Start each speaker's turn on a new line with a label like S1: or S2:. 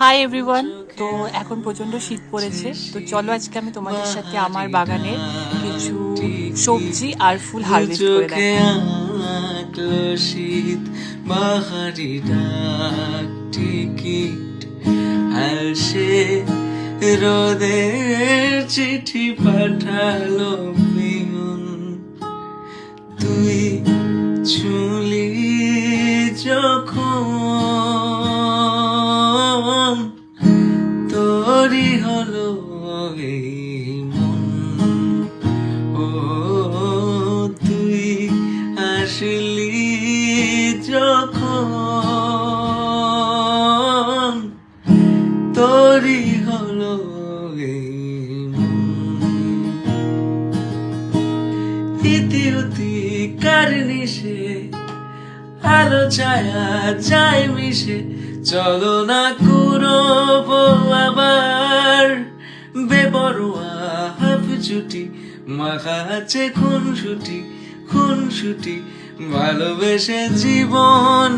S1: Hi everyone. তো এখন প্রচন্ড শীত পড়েছে, তো চলো আজকে আমি তোমাদের সাথে আমার বাগানের কিছু সবজি আর ফুল হারভেস্ট করে দেখাবো।
S2: শীত বাহারি ডাক টিকিট হাসে রোদের চিঠি পাঠালো পিয়ন, তুই ছুলি যখন তোরই হলো এই মন। ও তুই আসলি যখন তোরই হলো এই মন। ইতিউতি কারনিসে আলো ছায়া যায় মিশে, চলো না কুরবো আবার বেপরোয়া হাফ ছুটি, মাখা আছে খুনসুটি ভালোবেসে জীবন।